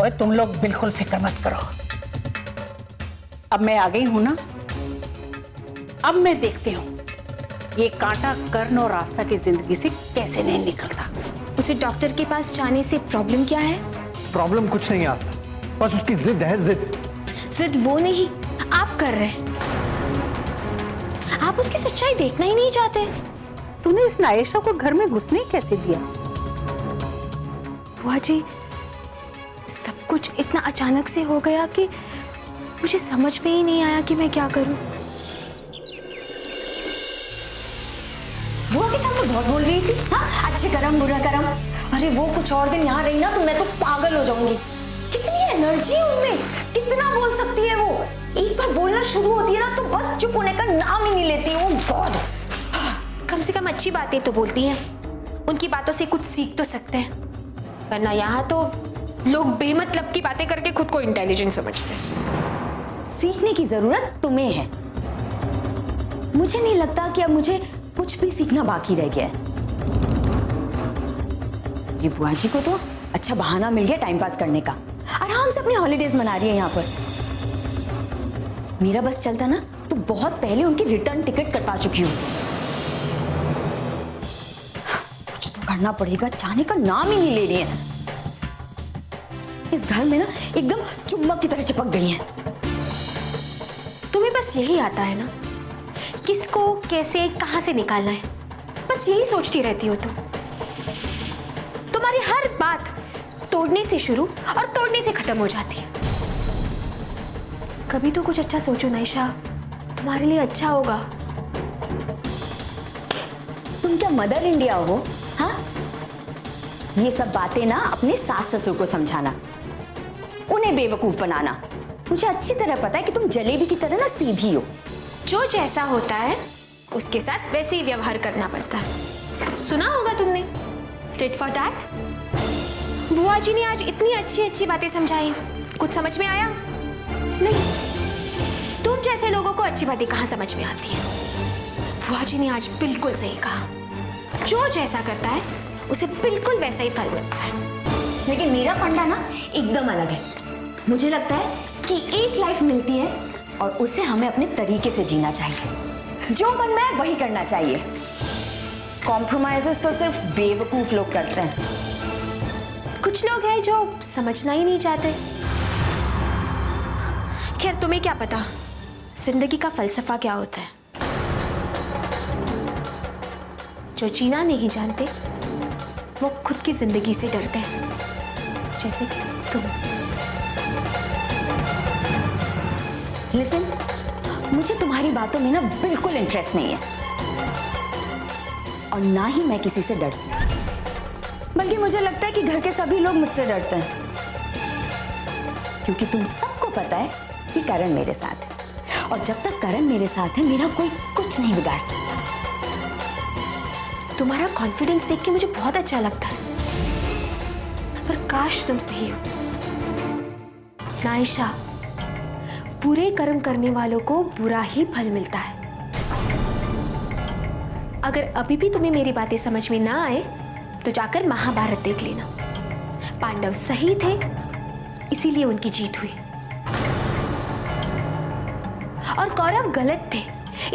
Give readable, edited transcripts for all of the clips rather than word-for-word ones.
और तुम लोग बिल्कुल फिक्र मत करो। अब मैं आ गई हूं ना, अब मैं देखती हूँ ये कांटा कर्ण और आस्था की जिंदगी से कैसे नहीं निकलता। उसे डॉक्टर के पास जाने से प्रॉब्लम क्या है? प्रॉब्लम कुछ नहीं आस्था, बस उसकी जिद है, जिद। जिद वो नहीं, आप कर रहे हैं। आप उसकी सच्चाई देखना ही नहीं चाहते। तूने इस नायशा को घर में घुसने कैसे दिया? बुआ जी, सब कुछ इतना अचानक से हो गया कि मुझे समझ में ही नहीं आया कि मैं क्या करूं। बुआ के सामने बहुत बोल रही थी, हाँ अच्छे कर्म बुरा कर्म। अरे वो कुछ और दिन यहाँ रही ना तो मैं तो पागल हो जाऊंगी। कितनी एनर्जी है उनमें, कितना बोल सकती है वो। एक बार बोलना शुरू होती है ना तो बस चुप होने का नाम ही नहीं लेती। ओह गॉड। कम से कम अच्छी बातें तो बोलती हैं, उनकी बातों से कुछ सीख तो सकते हैं, वरना यहाँ तो लोग बेमतलब की बातें करके खुद को इंटेलिजेंट समझते हैं। सीखने की जरूरत तुम्हें है, मुझे नहीं लगता कि अब मुझे कुछ भी सीखना बाकी रह गया है। ये बुआ जी को तो अच्छा बहाना मिल गया टाइम पास करने का, आराम से अपनी हॉलीडेज मना रही है यहाँ पर। मेरा बस चलता ना तो बहुत पहले उनकी रिटर्न टिकट कटवा चुकी होती। कुछ तो करना पड़ेगा, जाने का नाम ही नहीं ले रही है। इस घर में ना एकदम चुम्बक की तरह चिपक गई हैं। तुम्हें बस यही आता है ना, किसको कैसे कहां से निकालना है, बस यही सोचती रहती हो तुम। तुम्हारी हर बात तोड़ने से शुरू और तोड़ने से खत्म हो जाती है। कभी तो कुछ अच्छा सोचो नायशा, तुम्हारे लिए अच्छा होगा। तुम क्या मदर इंडिया हो? हाँ, ये सब बातें ना अपने सास ससुर को समझाना, उन्हें बेवकूफ बनाना। मुझे अच्छी तरह पता है कि तुम जलेबी की तरह ना सीधी हो। जो जैसा होता है उसके साथ वैसे ही व्यवहार करना पड़ता है। सुना होगा तुमने, टिट फॉर टैट। बुआ जी ने आज इतनी अच्छी अच्छी बातें समझाई, कुछ समझ में आया? नहीं। तुम जैसे लोगों को अच्छी बातें कहाँ समझ में आती है। बुआ जी ने आज बिल्कुल सही कहा, जो जैसा करता है उसे बिल्कुल वैसा ही फल मिलता है। लेकिन मेरा फंडा ना एकदम अलग है। मुझे लगता है कि एक लाइफ मिलती है और उसे हमें अपने तरीके से जीना चाहिए। जो मन में है वही करना चाहिए। कॉम्प्रोमाइजेस तो सिर्फ बेवकूफ लोग करते हैं। कुछ लोग हैं जो समझना ही नहीं चाहते। खैर, तुम्हें क्या पता जिंदगी का फलसफा क्या होता है। जो जीना नहीं जानते वो खुद की जिंदगी से डरते हैं, जैसे कि तुम। लिसन, मुझे तुम्हारी बातों में ना बिल्कुल इंटरेस्ट नहीं है और ना ही मैं किसी से डरती हूँ। बल्कि मुझे लगता है कि घर के सभी लोग मुझसे डरते हैं, क्योंकि तुम सबको पता है कि करण मेरे साथ है और जब तक करण मेरे साथ है मेरा कोई कुछ नहीं बिगाड़ सकता। तुम्हारा कॉन्फिडेंस देख के मुझे बहुत अच्छा लगता है, पर काश तुम सही हो नायशा। बुरे कर्म करने वालों को बुरा ही फल मिलता है। अगर अभी भी तुम्हें मेरी बातें समझ में ना आए तो जाकर महाभारत देख लेना। पांडव सही थे, इसीलिए उनकी जीत हुई, और कौरव गलत थे,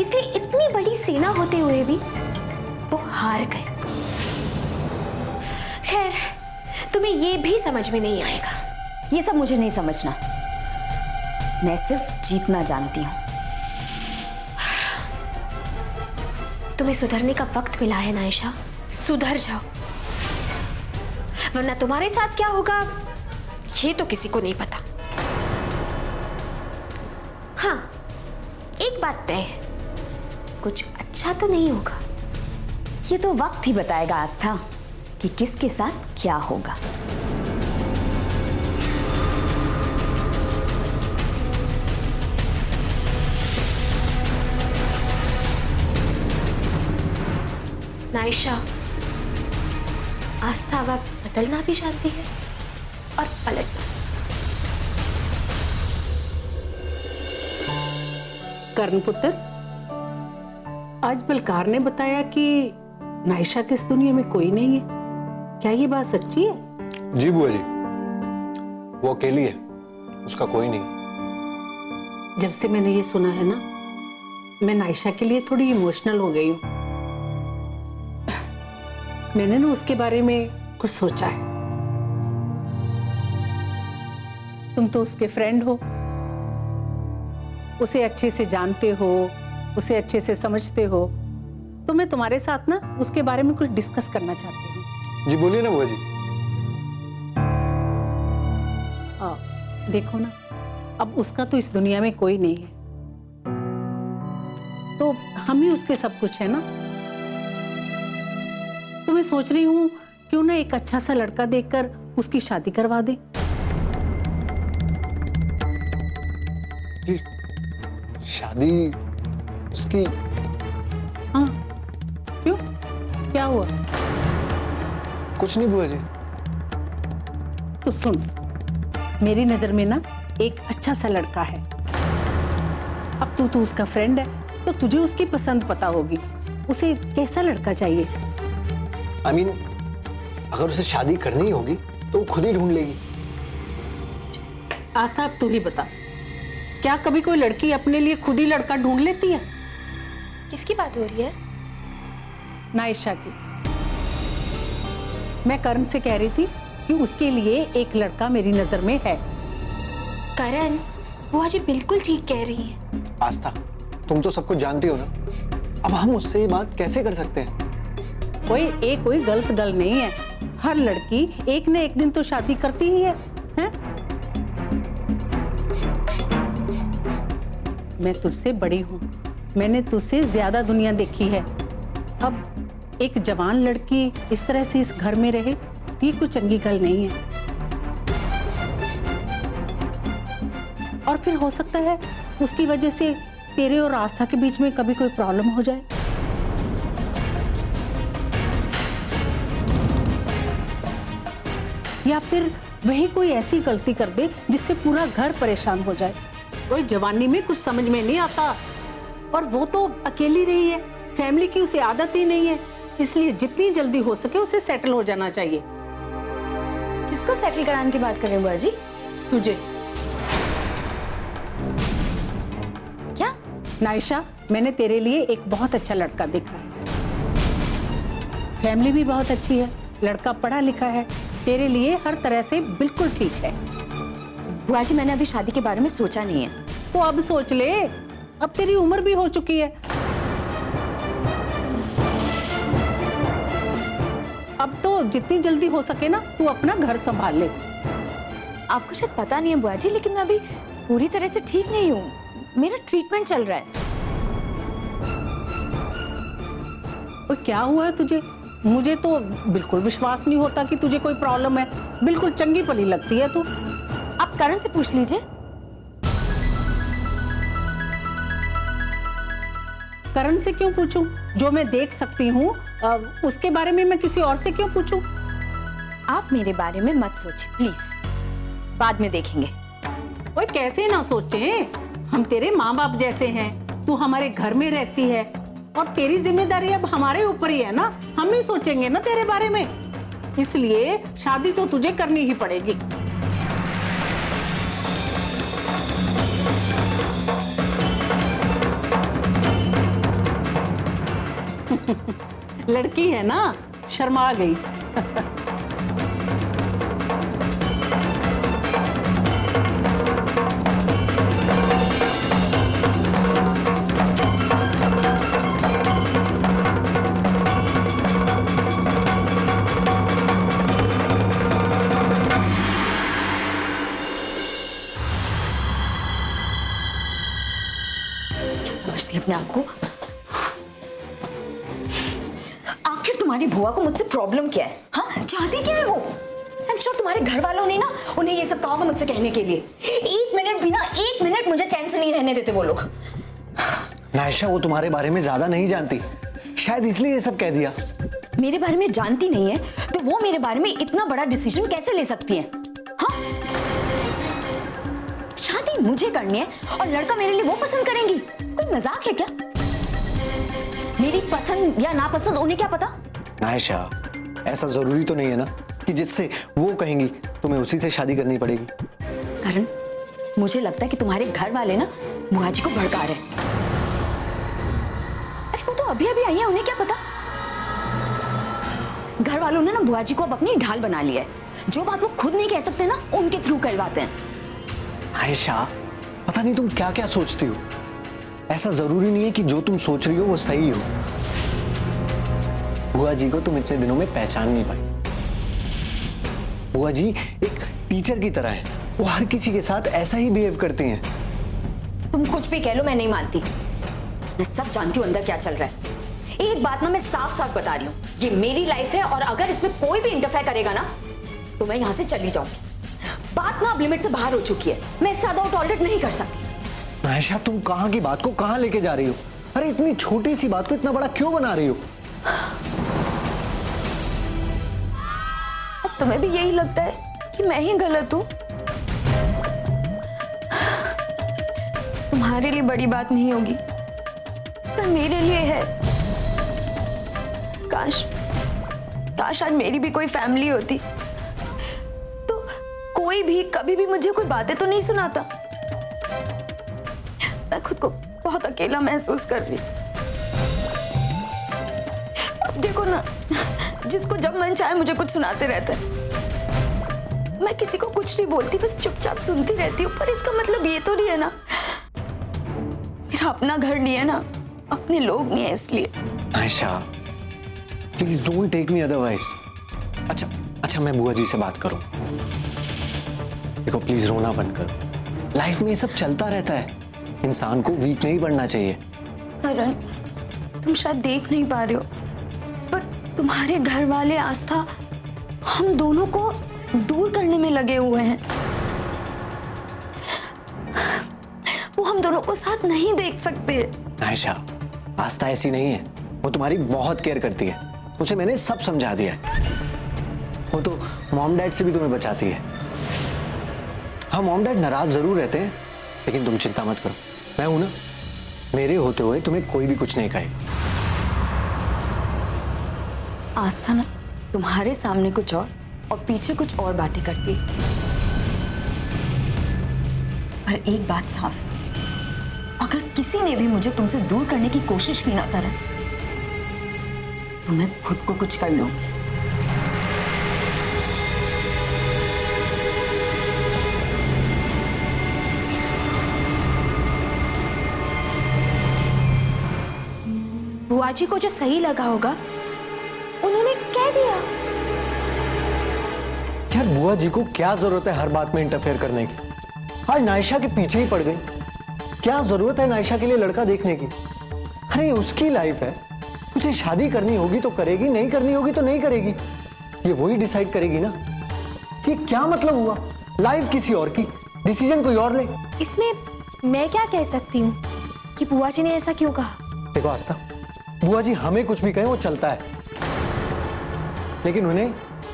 इसलिए इतनी बड़ी सेना होते हुए भी वो हार गए। खैर, तुम्हें ये भी समझ में नहीं आएगा। ये सब मुझे नहीं समझना, मैं सिर्फ जीतना जानती हूँ। तुम्हें सुधरने का वक्त मिला है नायशा, सुधर जाओ, वरना तुम्हारे साथ क्या होगा ये तो किसी को नहीं पता। हाँ, एक बात तय है, कुछ अच्छा तो नहीं होगा। ये तो वक्त ही बताएगा आस्था कि किसके साथ क्या होगा। नायशा, आस्था वक्त बदलना भी जानती है और पलटना। कर्ण पुत्र, आज बलकार ने बताया कि नायशा की इस दुनिया में कोई नहीं है, क्या ये बात सच्ची है? जी बुआ जी, वो अकेली है, उसका कोई नहीं। जब से मैंने ये सुना है ना, मैं नायशा के लिए थोड़ी इमोशनल हो गई हूँ। मैंने ना उसके बारे में कुछ सोचा है। तुम तो उसके फ्रेंड हो, उसे अच्छे से जानते हो, उसे अच्छे से समझते हो, तो मैं तुम्हारे साथ ना उसके बारे में कुछ डिस्कस करना चाहती हूँ। जी बोलिए ना बुआ जी। देखो ना, अब उसका तो इस दुनिया में कोई नहीं है, तो हम ही उसके सब कुछ है ना। तो मैं सोच रही हूँ क्यों ना एक अच्छा सा लड़का देखकर उसकी शादी करवा दे। जी शादी उसकी? हाँ, क्यों, क्या हुआ? कुछ नहीं बुआ जी। तो सुन, मेरी नजर में ना एक अच्छा सा लड़का है। अब तू तो उसका फ्रेंड है, तो तुझे उसकी पसंद पता होगी, उसे कैसा लड़का चाहिए। I mean, अगर उसे शादी करनी होगी तो वो खुद ही ढूंढ लेगी। आस्था, अब तू ही बता, क्या कभी कोई लड़की अपने लिए खुद ही लड़का ढूंढ लेती है? किसकी बात हो रही है? नायशा की। मैं करण से कह रही थी कि उसके लिए एक लड़का मेरी नजर में है। करण, बुआ जी बिल्कुल ठीक कह रही है। आस्था, तुम तो सब कुछ जानती हो ना, अब हम उससे ये बात कैसे कर सकते हैं? कोई गलत गल नहीं है। हर लड़की एक न एक दिन तो शादी करती ही है, हैं? मैं तुझसे बड़ी हूं, मैंने तुझसे ज्यादा दुनिया देखी है। अब एक जवान लड़की इस तरह से इस घर में रहे, ये कोई चंगी गल नहीं है। और फिर हो सकता है उसकी वजह से तेरे और आस्था के बीच में कभी कोई प्रॉब्लम हो जाए। या फिर वही कोई ऐसी गलती कर दे जिससे पूरा घर परेशान हो जाए। कोई जवानी में कुछ समझ में नहीं आता, और वो तो अकेली रही है, फैमिली की उसे आदत ही नहीं है, इसलिए जितनी जल्दी हो सके उसे सेटल हो जाना चाहिए। किसको सेटल कराने की बात कर रहे हैं बुआ जी? तुझे। क्या? नायशा, मैंने तेरे लिए एक बहुत अच्छा लड़का देखा है। फैमिली भी बहुत अच्छी है, लड़का पढ़ा लिखा है, तेरे लिए हर तरह से बिल्कुल ठीक है। बुआ जी, मैंने अभी शादी के बारे में सोचा नहीं है। तो अब सोच ले, अब तेरी उम्र भी हो चुकी है। अब तो जितनी जल्दी हो सके ना तू अपना घर संभाल ले। आपको शायद पता नहीं है बुआ जी, लेकिन मैं अभी पूरी तरह से ठीक नहीं हूँ। मेरा ट्रीटमेंट चल रहा है। और क्या हुआ है तुझे? मुझे तो बिल्कुल विश्वास नहीं होता कि तुझे कोई प्रॉब्लम है। बिल्कुल चंगी भली लगती है तू। आप करण से पूछ लीजिए। करण से क्यों पूछूं? जो मैं देख सकती हूँ उसके बारे में मैं किसी और से क्यों पूछूं? आप मेरे बारे में मत सोचिए प्लीज, बाद में देखेंगे। ओए, कैसे ना सोचे, हम तेरे माँ बाप जैसे हैं, तू हमारे घर में रहती है और तेरी जिम्मेदारी अब हमारे ऊपर ही है ना, हम ही सोचेंगे ना तेरे बारे में, इसलिए शादी तो तुझे करनी ही पड़ेगी। लड़की है ना, शर्मा गई। समझती अपने आप को। आखिर तुम्हारी बुआ को मुझसे प्रॉब्लम क्या है? हाँ, चाहती क्या है वो? आई एम श्योर तुम्हारे घर वालों ने ना उन्हें ये सब कहा होगा मुझसे कहने के लिए। एक मिनट मुझे चैन से नहीं रहने देते वो लोग। नायशा, वो तुम्हारे बारे में ज्यादा नहीं जानती, शायद इसलिए ये सब कह दिया। मेरे बारे में जानती नहीं है तो वो मेरे बारे में इतना बड़ा डिसीजन कैसे ले सकती है? हाँ, शादी मुझे करनी है और लड़का मेरे लिए वो पसंद करेंगी? कोई मजाक है क्या? मेरी पसंद या नापसंद उन्हें क्या पता? नायशा, ऐसा जरूरी तो नहीं है ना कि जिससे वो कहेंगी तुम्हें उसी से शादी करनी पड़ेगी। करण, मुझे लगता है कि तुम्हारे घर वाले ना बुआ जी को भड़का रहे हैं। अरे वो तो अभी अभी आई है, उन्हें क्या पता। घर वालों ने ना बुआ जी को अब अपनी ढाल बना लिया है। जो बात वो खुद नहीं कह सकते ना, उनके थ्रू कहलवाते हैं। आयशा, पता नहीं तुम क्या क्या सोचती हो। ऐसा जरूरी नहीं है कि जो तुम सोच रही हो वो सही हो। बुआ जी को तुम इतने दिनों में पहचान नहीं पाई। बुआ जी एक टीचर की तरह है, वो हर किसी के साथ ऐसा ही बिहेव करती हैं। तुम कुछ भी कह लो, मैं नहीं मानती। मैं सब जानती हूँ अंदर क्या चल रहा है। एक बात ना मैं साफ साफ बता रही हूँ, ये मेरी लाइफ है और अगर इसमें कोई भी इंटरफेयर करेगा ना तो मैं यहाँ से चली जाऊंगी। बात ना अब लिमिट से बाहर हो चुकी है, मैं इससे ज्यादा टॉलरेट नहीं कर सकती। आयशा, तुम कहाँ की बात को कहाँ लेके जा रही हो? अरे इतनी छोटी सी बात को इतना बड़ा क्यों बना रही हो? अब तुम्हें भी यही लगता है कि मैं ही गलत हूँ? तुम्हारे लिए बड़ी बात नहीं होगी पर मेरे लिए है। काश आज मेरी भी कोई फैमिली होती तो कोई भी कभी भी मुझे कोई बातें तो नहीं सुनाता। मैं खुद को बहुत अकेला महसूस कर रही। अब देखो ना, जिसको जब मन चाहे मुझे कुछ सुनाते रहते हैं। मैं किसी को कुछ नहीं बोलती, बस चुपचाप सुनती रहती हूँ। पर इसका मतलब ये तो नहीं है ना मेरा अपना घर नहीं है ना, अपने लोग नहीं है इसलिए। Ayesha, please don't take me otherwise. अच्छा मैं बुआ जी से बात करूं। देखो प्लीज रोना बंद करो। लाइफ में ये सब चलता रहता है, इंसान को वीक नहीं बनना चाहिए। करण, तुम शायद देख नहीं पा रहे हो पर तुम्हारे घर वाले आस्था हम दोनों को दूर करने में लगे हुए हैं। वो हम दोनों को साथ नहीं देख सकते। आयशा, आस्था ऐसी नहीं है, वो तुम्हारी बहुत केयर करती है। उसे मैंने सब समझा दिया है। वो तो मॉम डैड से भी तुम्हें बचाती है। हाँ, मॉम डैड नाराज जरूर रहते हैं लेकिन तुम चिंता मत करो, मैं हूं ना। मेरे होते हुए तुम्हें कोई भी कुछ नहीं कहेगा। आस्था ना तुम्हारे सामने कुछ और पीछे कुछ और बातें करती है। पर एक बात साफ है, अगर किसी ने भी मुझे तुमसे दूर करने की कोशिश की ना करें तो मैं खुद को कुछ कर लूंगी। बुआ जी को जो सही लगा होगा उन्होंने कह दिया। यार, बुआ जी को क्या जरूरत है हर बात में इंटरफेयर करने की? आज नायशा के पीछे ही पड़ गई। क्या जरूरत है नायशा के लिए लड़का देखने की? अरे उसकी लाइफ है, उसे शादी करनी होगी तो करेगी, नहीं करनी होगी तो नहीं करेगी। ये वही डिसाइड करेगी ना। ये क्या मतलब हुआ? लाइफ किसी और की, डिसीजन कोई और ले। इसमें मैं क्या कह सकती हूँ कि बुआ जी ने ऐसा क्यों कहा? देखो आस्था, बुआ जी हमें कुछ भी कहें वो चलता है, लेकिन उन्हें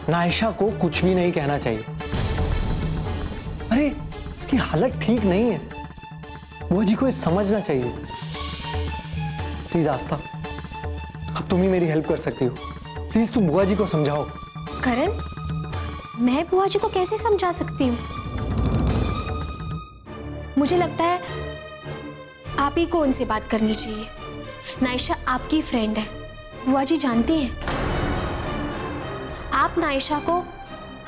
नायशा को कुछ भी नहीं कहना चाहिए। अरे उसकी हालत ठीक नहीं है, बुआ जी को ये समझना चाहिए। प्लीज आस्था, अब तुम ही मेरी हेल्प कर सकती हो। प्लीज तुम बुआ जी को समझाओ। करण, मैं बुआ जी को कैसे समझा सकती हूँ? मुझे लगता है आप ही को उनसे बात करनी चाहिए। नायशा आपकी फ्रेंड है, बुआ जी जानती हैं। आप नायशा को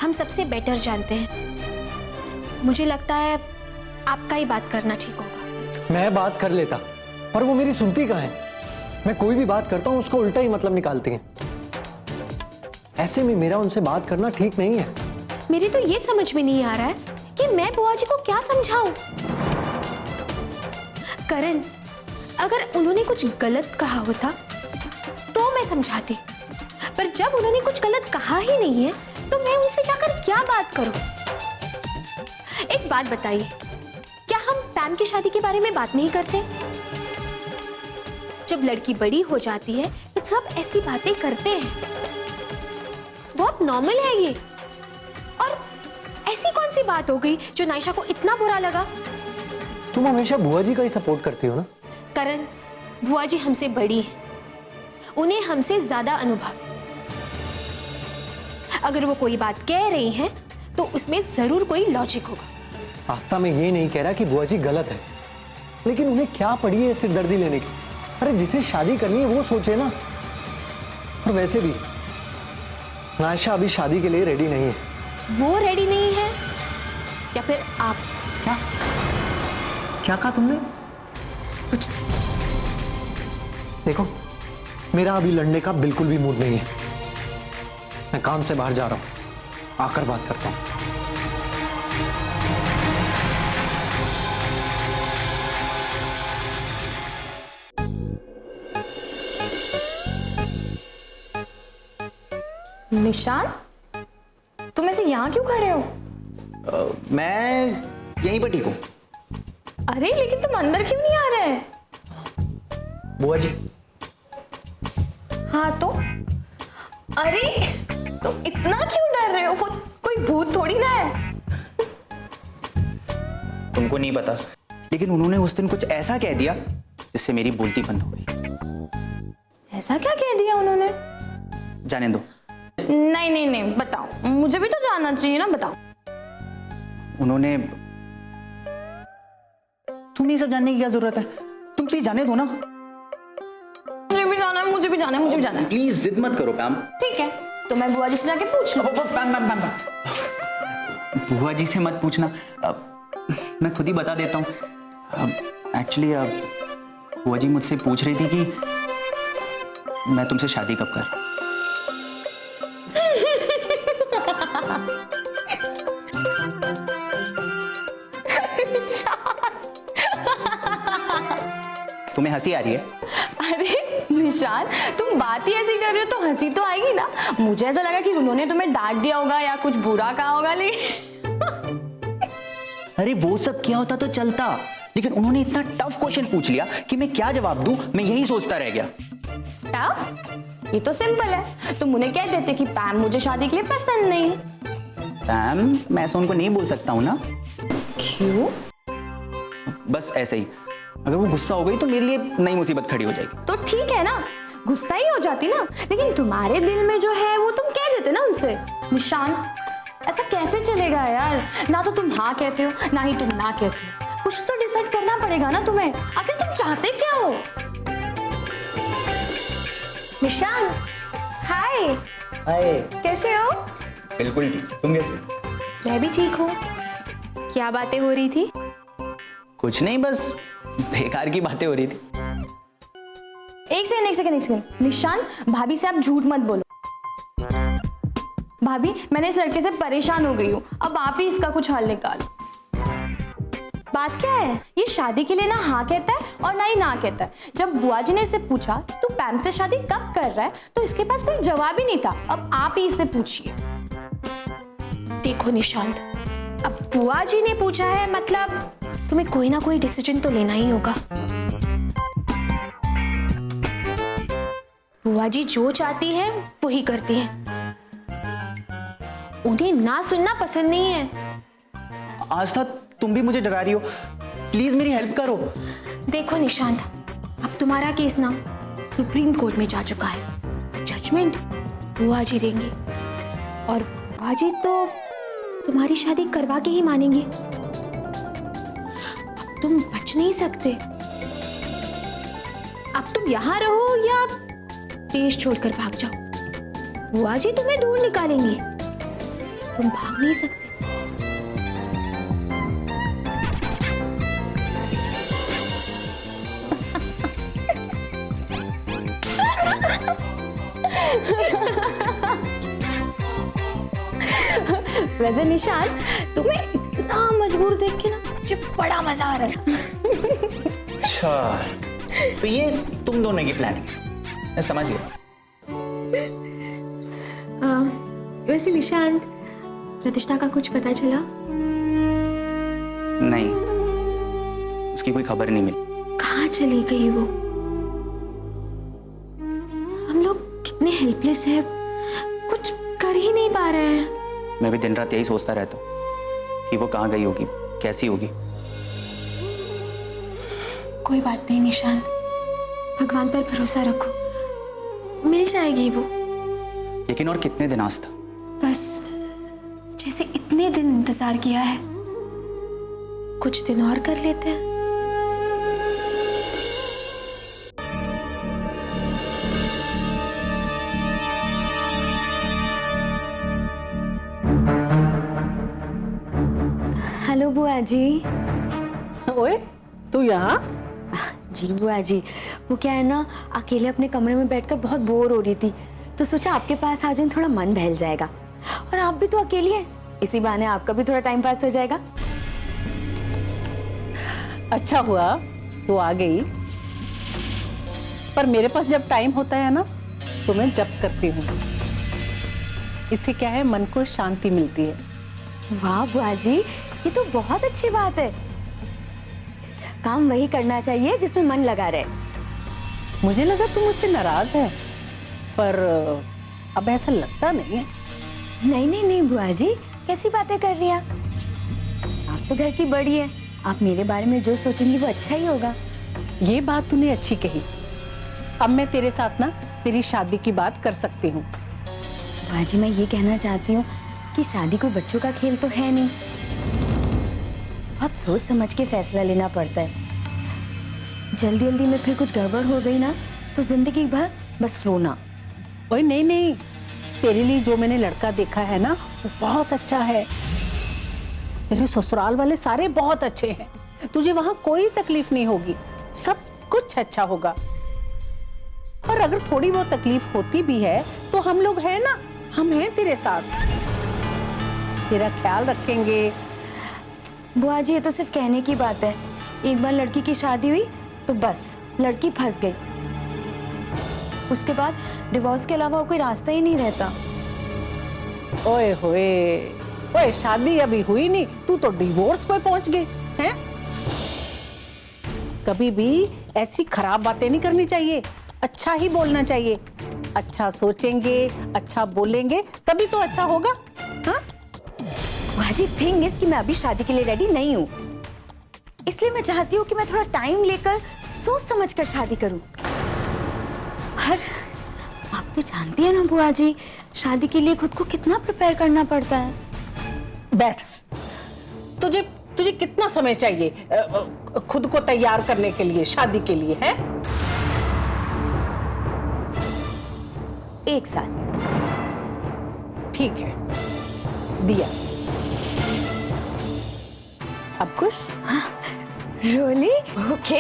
हम सबसे बेटर जानते हैं। मुझे लगता है आपका ही बात करना ठीक होगा। मैं बात कर लेता, पर वो मेरी सुनती कहाँ है? मैं कोई भी बात करता हूँ उसको उल्टा ही मतलब निकालती हैं। ऐसे में मेरा उनसे बात करना ठीक नहीं है। मेरी तो ये समझ में नहीं आ रहा है कि मैं बुआ जी को क्या समझाऊं। करण, अगर उन्होंने कुछ गलत कहा होता तो मैं समझाती, पर जब उन्होंने कुछ गलत कहा ही नहीं है तो मैं उनसे जाकर क्या बात करूं? एक बात बताइए, क्या हम पैम की शादी के बारे में बात नहीं करते? जब लड़की बड़ी हो जाती है तो सब ऐसी बातें करते हैं, बहुत नॉर्मल है ये। और ऐसी कौन सी बात हो गई जो नायशा को इतना बुरा लगा? तुम हमेशा बुआ जी का ही सपोर्ट करती हो ना। करण, बुआ जी हमसे बड़ी है, उन्हें हमसे ज्यादा अनुभव है। अगर वो कोई बात कह रही हैं तो उसमें जरूर कोई लॉजिक होगा। आस्था, मैं ये नहीं कह रहा कि बुआ जी गलत है, लेकिन उन्हें क्या पड़ी है सिरदर्दी लेने की? अरे जिसे शादी करनी है वो सोचे ना। और वैसे भी नायशा अभी शादी के लिए रेडी नहीं है। वो रेडी नहीं है या फिर आप? क्या कहा तुमने? कुछ देखो, मेरा अभी लड़ने का बिल्कुल भी मूड नहीं है। मैं काम से बाहर जा रहा हूं, आकर बात करता हूं। निशान, तुम ऐसे यहाँ क्यों खड़े हो? मैं यहीं पर ठीक हूँ। अरे लेकिन तुम अंदर क्यों नहीं आ रहे? बुआ जी। हाँ तो? अरे तो इतना क्यों डर रहे हो? वो कोई भूत थोड़ी ना है। तुमको नहीं पता, लेकिन उन्होंने उस दिन कुछ ऐसा कह दिया जिससे मेरी बोलती बंद हो गई। ऐसा क्या कह दिया उन्होंने? जाने दो। नहीं नहीं नहीं, बताओ, मुझे भी तो जानना चाहिए ना, बताओ। उन्होंने, तुम्हें ये सब जानने की क्या जरूरत है? तुम प्लीज जाने दो ना। मुझे भी जाना है, मुझे भी जाना है, मुझे भी जाना है। प्लीज जिद मत करो पैम। ठीक है, तो मैं बुआ जी से जाके पूछ लूं। पैम पैम पैम पैम। बुआ जी से मत पूछना, मैं खुद ही बता देता हूँ। एक्चुअली बुआ जी मुझसे पूछ रही थी कि मैं तुमसे शादी कब कर। तुम्हें हंसी आ रही है? अरे निशान, तुम बात ही ऐसी कर रहे हो तो हंसी तो आएगी ना। मुझे ऐसा लगा कि उन्होंने तुम्हें डांट दिया होगा या कुछ बुरा कहा होगा, लेकिन अरे वो सब किया होता तो चलता, लेकिन उन्होंने इतना टफ क्वेश्चन पूछ लिया कि मैं क्या जवाब दूं, मैं यही सोचता रह गया। टफ? ये तो सिंपल है, तुम उन्हें कह देते कि पैम मुझे शादी के लिए पसंद नहीं। पैम, मैं ऐसा उनको नहीं बोल सकता हूँ ना। क्यों? बस ऐसे ही, अगर वो गुस्सा हो गई तो मेरे लिए नई मुसीबत खड़ी हो जाएगी। तो ठीक है ना, गुस्सा ही हो जाती ना, लेकिन तुम्हारे दिल में जो है वो तुम कह देते ना उनसे। निशान, ऐसा कैसे चलेगा यार? ना तो तुम हाँ कहते हो, ना ही तुम ना कहते हो। कुछ तो डिसाइड करना पड़ेगा ना तुम्हें। आखिर तुम चाहते क्या हो? निशान, हाय। हाय। कैसे हो? बिल्कुल ठीक, तुम कैसे? मैं भी ठीक हूँ। क्या बातें हो रही थी? कुछ नहीं, बस बेकार की बातें हो रही थी। एक सेकंड। निशान, भाभी से आप झूठ मत बोलो। भाभी, मैंने इस लड़के से परेशान हो गई हूँ, अब आप ही इसका कुछ हल निकालो। बात क्या है? ये शादी के लिए ना हाँ कहता है और ना ही ना कहता है। जब बुआ जी ने इससे पूछा तू पैम से शादी कब कर रहा है, तो इसके पास कोई जवाब ही नहीं था। अब आप ही इससे पूछिए। देखो निशांत, अब बुआ जी ने पूछा है, मतलब तुम्हें कोई ना कोई डिसीजन तो लेना ही होगा। बुआ जी जो चाहती है वही करती है, उन्हें ना सुनना पसंद नहीं है। आस्था, तुम भी मुझे डरा रही हो, प्लीज मेरी हेल्प करो। देखो निशांत, अब तुम्हारा केस ना सुप्रीम कोर्ट में जा चुका है। जजमेंट बुआ जी देंगी और बुआ जी तो तुम्हारी शादी करवा के ही मानेंगे। अब तुम बच नहीं सकते। अब तुम यहां रहो या देश छोड़कर भाग जाओ, बुआ जी तुम्हें दूर निकालेंगी। तुम भाग नहीं सकते। वैसे निशान, तुम्हें इतना मजबूर देख के ना मुझे बड़ा मजा आ रहा है। अच्छा, तो ये तुम दोनों की प्लान है, मैं समझ गया। वैसे निशांत, प्रतिष्ठा का कुछ पता चला? नहीं, उसकी कोई खबर नहीं मिली। कहाँ चली गई वो? हम लोग कितने हेल्पलेस हैं, कुछ कर ही नहीं पा रहे हैं। मैं भी दिन रात यही सोचता रहता हूँ कि वो कहाँ गई होगी, कैसी होगी। कोई बात नहीं निशांत, भगवान पर भरोसा रखो, मिल जाएगी वो। लेकिन और कितने दिन आस्था? बस जैसे इतने दिन इंतजार किया है, कुछ दिन और कर लेते हैं। हेलो बुआ जी। ओए तू यहाँ? जी बुआ जी, वो क्या है ना, अकेले अपने कमरे में बैठकर बहुत बोर हो रही थी, तो सोचा आपके पास आ जाऊं, थोड़ा मन बहल जाएगा। और आप भी तो अकेली हैं, इसी बहाने आपका भी थोड़ा टाइम पास हो जाएगा। अच्छा हुआ तू आ गई, पर मेरे पास जब टाइम होता है ना तो मैं जप करती हूँ। इससे क्या है, मन को शांति मिलती है। वाह बुआ जी, ये तो बहुत अच्छी बात है। काम वही करना चाहिए जिसमें मन लगा रहे। मुझे लगा तू मुझसे नाराज है, पर अब ऐसा लगता नहीं है। नहीं नहीं नहीं बुआ जी, कैसी बातें कर रही हैं आप तो घर की बड़ी है, आप मेरे बारे में जो सोचेंगी वो अच्छा ही होगा। ये बात तूने अच्छी कही। अब मैं तेरे साथ ना तेरी शादी की बात कर सकती हूँ। बुआ जी, मैं ये कहना चाहती हूँ कि शादी कोई बच्चों का खेल तो है नहीं, बहुत सोच समझ के फैसला लेना पड़ता है। जल्दी जल्दी में फिर कुछ गड़बड़ हो गई ना तो जिंदगी भर बस रोना। ओए नहीं नहीं, तेरे लिए जो मैंने लड़का देखा है ना वो बहुत अच्छा है। तेरे ससुराल वाले सारे बहुत अच्छे हैं, तुझे वहां कोई तकलीफ नहीं होगी, सब कुछ अच्छा होगा। और अगर थोड़ी बहुत तकलीफ होती भी है तो हम लोग हैं ना, हम हैं तेरे साथ, तेरा ख्याल रखेंगे। बुआ जी, ये तो सिर्फ कहने की बात है। एक बार लड़की की शादी हुई तो बस लड़की फंस गई, उसके बाद डिवोर्स के अलावा कोई रास्ता ही नहीं रहता। ओए होए, ओए शादी अभी हुई नहीं, तू तो डिवोर्स पर पहुंच गई हैं? कभी भी ऐसी खराब बातें नहीं करनी चाहिए, अच्छा ही बोलना चाहिए। अच्छा सोचेंगे, अच्छा बोलेंगे, तभी तो अच्छा होगा। हाँ बुआ जी, थिंग इज कि मैं अभी शादी के लिए रेडी नहीं हूँ, इसलिए मैं चाहती हूँ कि मैं थोड़ा टाइम लेकर सोच समझकर शादी करूँ। हर आप तो जानती है ना बुआ जी, शादी के लिए खुद को कितना प्रिपेयर करना पड़ता है। बैठ, तुझे तुझे कितना समय चाहिए खुद को तैयार करने के लिए, शादी के लिए है? 1 साल। ठीक है, दिया। अब खुश? रियली? ओके,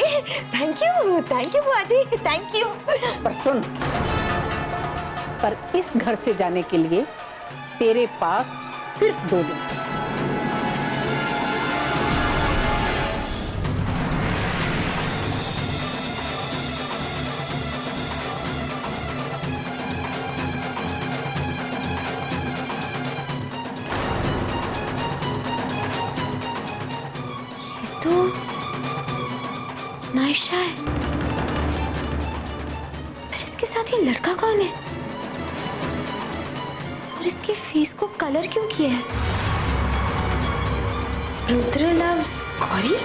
थैंक यू बुआ जी, थैंक यू। पर सुन, पर इस घर से जाने के लिए तेरे पास सिर्फ 2 दिन। तो नायशा है, फिर इसके साथ ये लड़का कौन है? और इसके फेस को कलर क्यों किया है? रुद्र लव्स गौरी?